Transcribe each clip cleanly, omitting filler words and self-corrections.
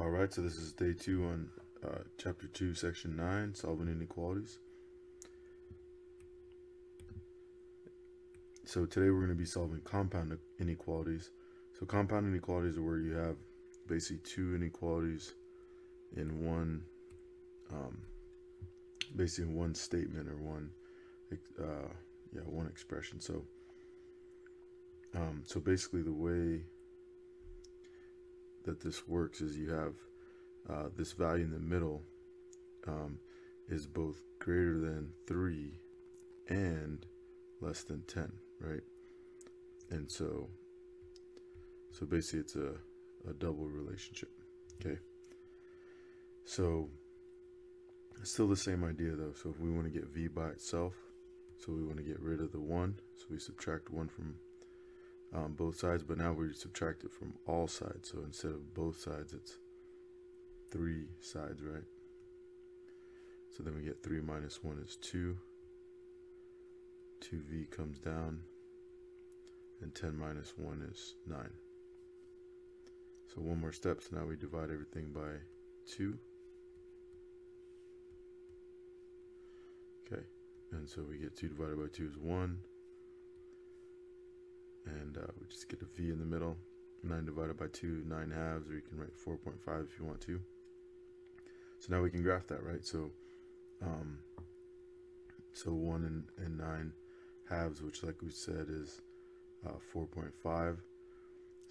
All right, so this is day 2 on chapter 2, section 9, solving inequalities. So today we're going to be solving compound inequalities. So compound inequalities are where you have basically two inequalities in one, basically in one statement or one expression. So basically the way that this works is you have this value in the middle is both greater than 3 and less than 10, right? And so basically it's a double relationship. Okay, so it's still the same idea though. So if we want to get v by itself, so we want to get rid of the 1, so we subtract 1 from both sides, but now we subtract it from all sides. So instead of both sides, it's 3 sides, right? So then we get 3 minus 1 is 2. 2v comes down, and 10 minus 1 is 9. So one more step, so now we divide everything by 2. Okay, and so we get 2 divided by 2 is 1. And we just get a v in the middle. 9 divided by 2, 9 halves, or you can write 4.5 if you want to. So now we can graph that, right? So 1 and 9 halves, which like we said is 4.5.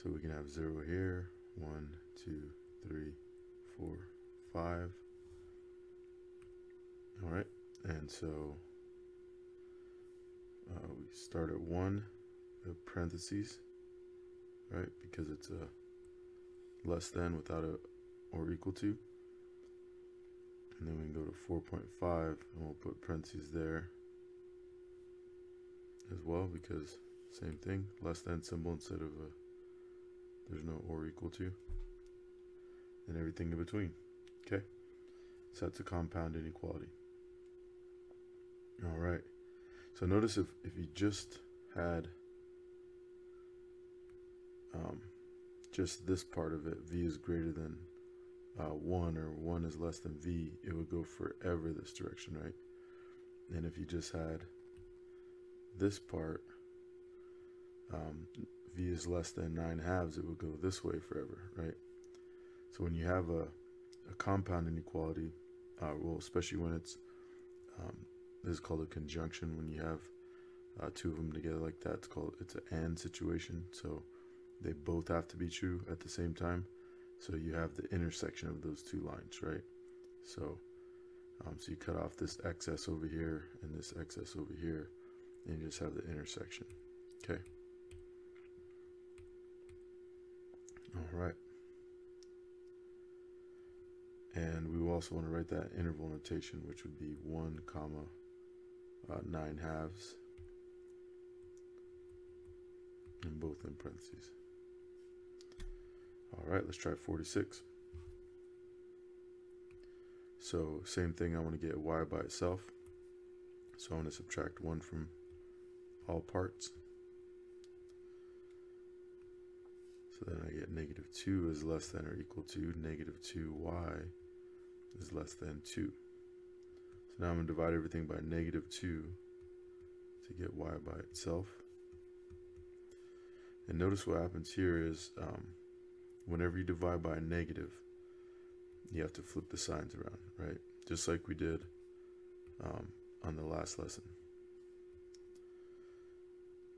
So we can have 0 here, 1, 2, 3, 4, 5. All right, and so we start at 1, the parentheses, right? Because it's a less than without a or equal to. And then we can go to 4.5, and we'll put parentheses there as well, because same thing, less than symbol instead of there's no or equal to, and everything in between. Okay, so that's a compound inequality. All right, so notice if you just had just this part of it, v is greater than 1 or 1 is less than v, it would go forever this direction, right? And if you just had this part, v is less than 9 halves, it would go this way forever, right? So when you have a compound inequality, well, especially when it's this is called a conjunction. When you have two of them together like that, it's an and situation. So they both have to be true at the same time. So you have the intersection of those two lines, right? So so you cut off this excess over here and this excess over here, and you just have the intersection. Okay. All right. And we will also want to write that interval notation, which would be 1 comma 9 halves, and both in parentheses. All right, let's try 46. So same thing, I want to get y by itself. So I want to subtract 1 from all parts. So then I get negative 2 is less than or equal to negative 2y is less than 2. So now I'm going to divide everything by negative 2 to get y by itself. And notice what happens here is whenever you divide by a negative, you have to flip the signs around, right? Just like we did on the last lesson.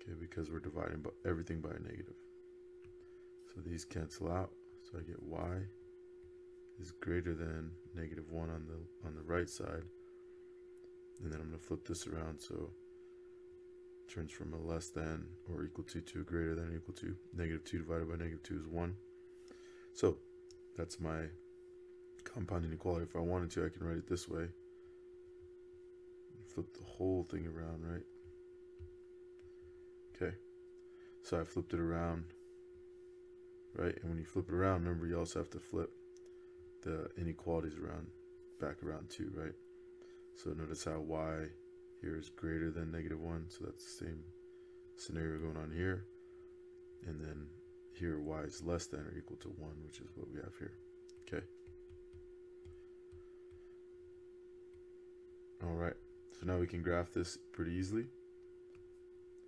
Okay, because we're dividing everything by a negative. So these cancel out, so I get y is greater than negative 1 on the right side. And then I'm going to flip this around, so it turns from a less than or equal to a greater than or equal to. Negative 2 divided by negative 2 is 1. So that's my compound inequality. If I wanted to, I can write it this way. Flip the whole thing around, right? Okay, so I flipped it around, right? And when you flip it around, remember you also have to flip the inequalities back around too, right? So notice how y here is greater than negative 1, so that's the same scenario going on here. And then here y is less than or equal to 1, which is what we have here. Okay. All right. So now we can graph this pretty easily.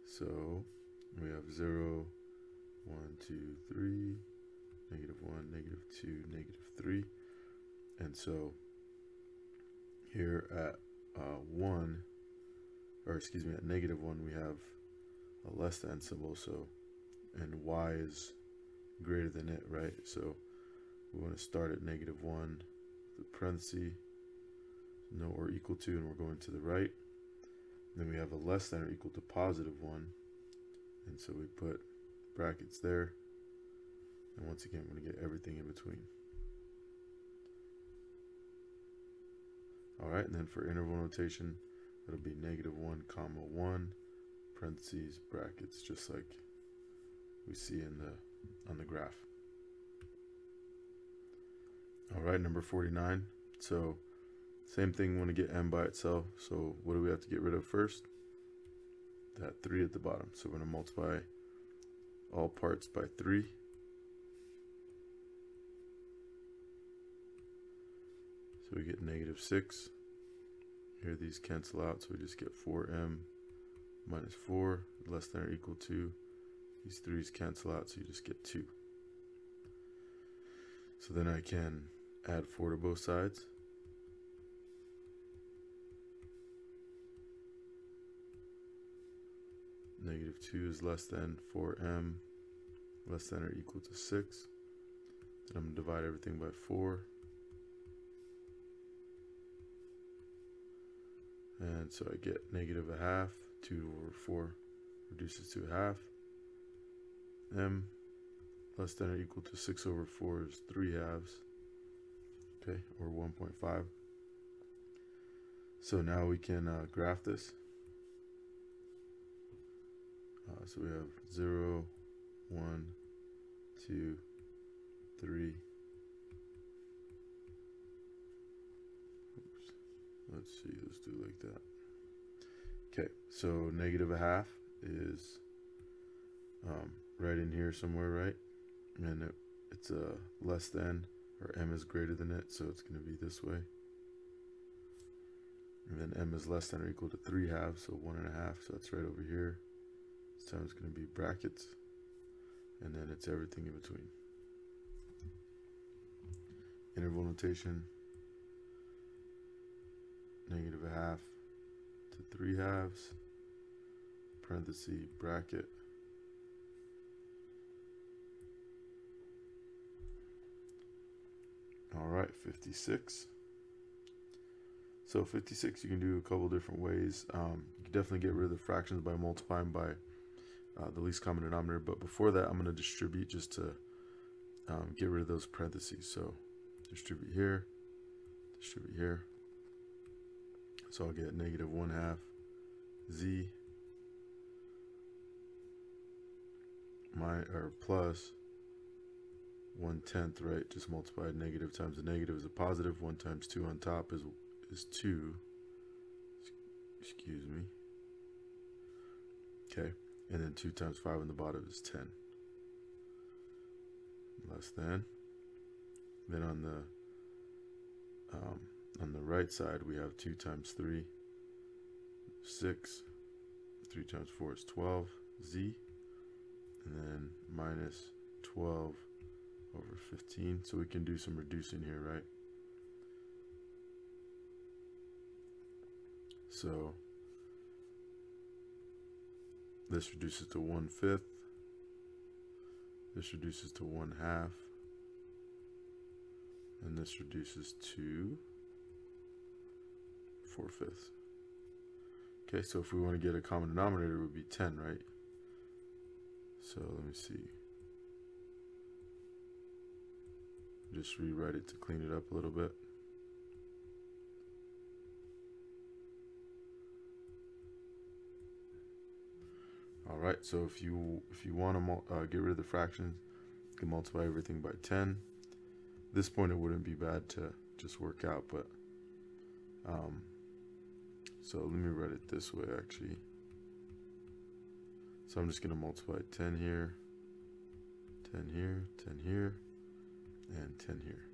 So we have 0, 1, 2, 3, -1, -2, -3. And so here at 1, or excuse me, at -1, we have a less than symbol. So, and y is greater than it, right? So we want to start at -1, the parenthesis, no or equal to, and we're going to the right. Then we have a less than or equal to +1, and so we put brackets there. And once again, we're going to get everything in between. All right, and then for interval notation, it'll be -1, 1, parentheses, brackets, just like we see in on the graph. All right, number 49. So same thing, want to get m by itself. So what do we have to get rid of first? That 3 at the bottom. So we're going to multiply all parts by 3. So we get -6. Here these cancel out, so we just get 4m minus 4 less than or equal to. These 3's cancel out, so you just get 2. So then I can add 4 to both sides. -2 is less than 4m less than or equal to 6. Then I'm going to divide everything by 4. And so I get -1/2. 2/4 reduces to 1/2. M less than or equal to 6/4 is 3/2. Okay, or 1.5. So now we can graph this. So we have 0, 1, 2, 3. Oops. Let's see, let's do like that. Okay, so -1/2 is right in here somewhere, right? And it's less than, or m is greater than it, so it's going to be this way. And then m is less than or equal to 3/2, so 1.5, so that's right over here. This time it's going to be brackets, and then it's everything in between. Interval notation, -1/2 to 3/2, parenthesis, bracket, all right, 56. So 56 you can do a couple different ways. You can definitely get rid of the fractions by multiplying by the least common denominator, but before that I'm going to distribute just to get rid of those parentheses. So distribute here, distribute here. So I'll get -1/2 z plus 1/10, right? Just multiply negative times a negative is a positive. 1 times 2 on top is 2. Excuse me. Okay, and then 2 times 5 on the bottom is 10. Less than. Then on the right side we have 2 times 3, 6. 3 times 4 is 12 z, and then minus 12 over 15. So we can do some reducing here, right? So this reduces to 1/5. This reduces to 1/2. And this reduces to 4/5. Okay, so if we want to get a common denominator, it would be 10, right? So let me see. Just rewrite it to clean it up a little bit. All right, so if you want to get rid of the fractions, you can multiply everything by 10. At this point, it wouldn't be bad to just work out, but so let me write it this way actually. So I'm just going to multiply 10 here, 10 here, 10 here, and 10 here.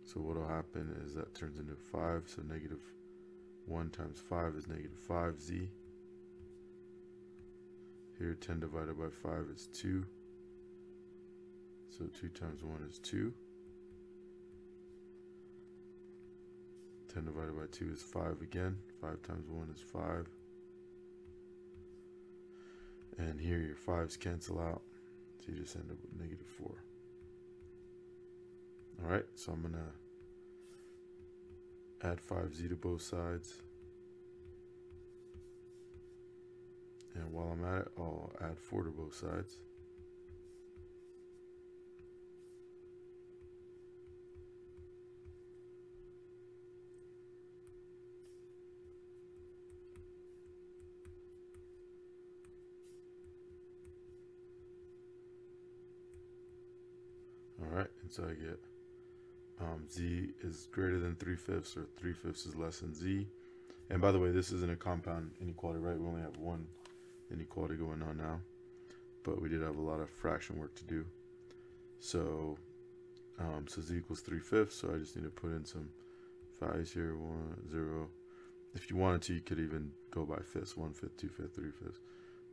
So what will happen is that turns into 5. So negative 1 times 5 is negative 5z. Here 10 divided by 5 is 2. So 2 times 1 is 2. 10 divided by 2 is 5 again. 5 times 1 is 5. And here your 5's cancel out. So you just end up with negative 4. Alright, so I'm going to add 5z to both sides. And while I'm at it, I'll add 4 to both sides. Alright, and so I get z is greater than 3/5, or 3/5 is less than z. And by the way, this isn't a compound inequality, right? We only have one inequality going on now, but we did have a lot of fraction work to do. So so z equals 3/5, so I just need to put in some values here. 1, 0. If you wanted to, you could even go by fifths: 1/5, 2/5, 3/5,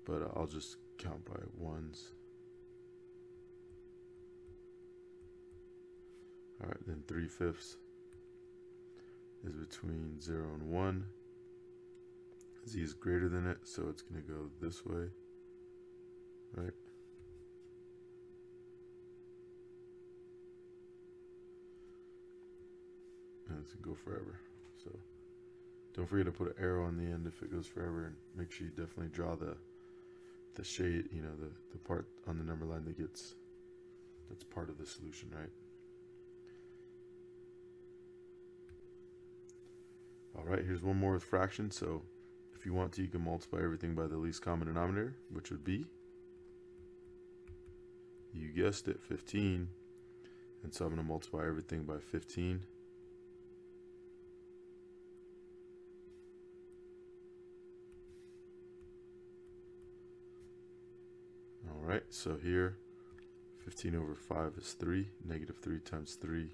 but I'll just count by ones. All right, then 3/5 is between 0 and 1. Z is greater than it, so it's going to go this way, right? And it's going to go forever. So don't forget to put an arrow on the end if it goes forever, and make sure you definitely draw the shade, you know, the part on the number line that's part of the solution, right? All right, here's one more with fractions. So if you want to, you can multiply everything by the least common denominator, which would be, you guessed it, 15. And so I'm going to multiply everything by 15. All right, so here 15 over 5 is 3. Negative 3 times 3,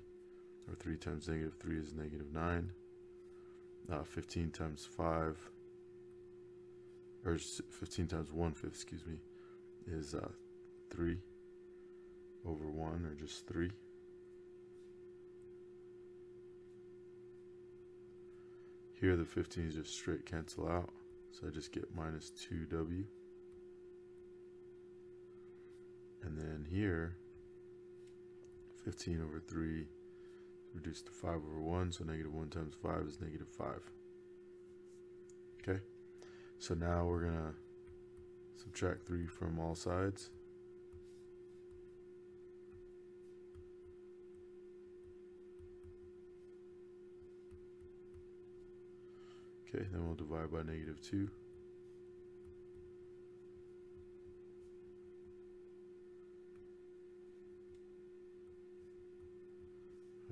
or 3 times negative 3 is negative 9. 15 times 5, or 15 times 1/5, excuse me, is 3 over 1, or just 3. Here the 15's just straight cancel out, so I just get minus 2w. And then here, 15 over 3 reduced to 5 over 1, so negative 1 times 5 is negative 5. Okay, so now we're going to subtract 3 from all sides. Okay, then we'll divide by negative 2.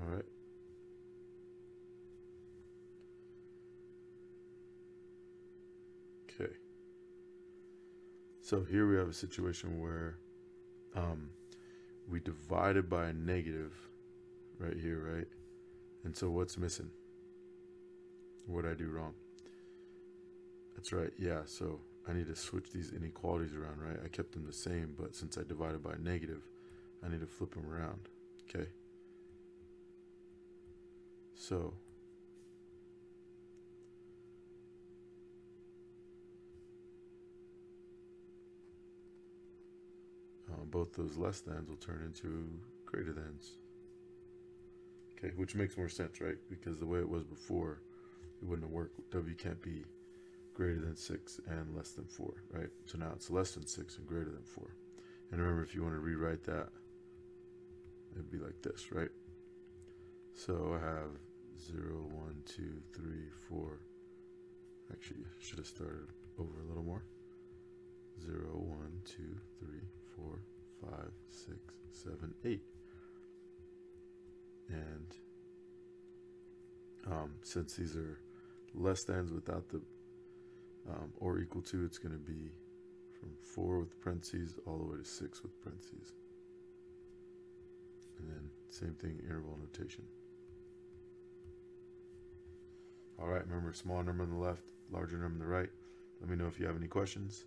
All right. Okay. So here we have a situation where we divided by a negative right here, right? And so what's missing? What did I do wrong? That's right, yeah, so I need to switch these inequalities around, right? I kept them the same, but since I divided by a negative, I need to flip them around, okay? So both those less thans will turn into greater thans. Okay, which makes more sense, right? Because the way it was before, it wouldn't have worked. W can't be greater than 6 and less than 4, right? So now it's less than 6 and greater than 4. And remember, if you want to rewrite that, it'd be like this, right? So I have 0, 1, 2, 3, 4. Actually, I should have started over a little more. 0, 1, 2, 3, 4, 5, 6, 7, 8. And since these are less thans without the or equal to, it's going to be from 4 with parentheses all the way to 6 with parentheses. And then same thing, interval notation. All right, remember, small number on the left, larger number on the right. Let me know if you have any questions.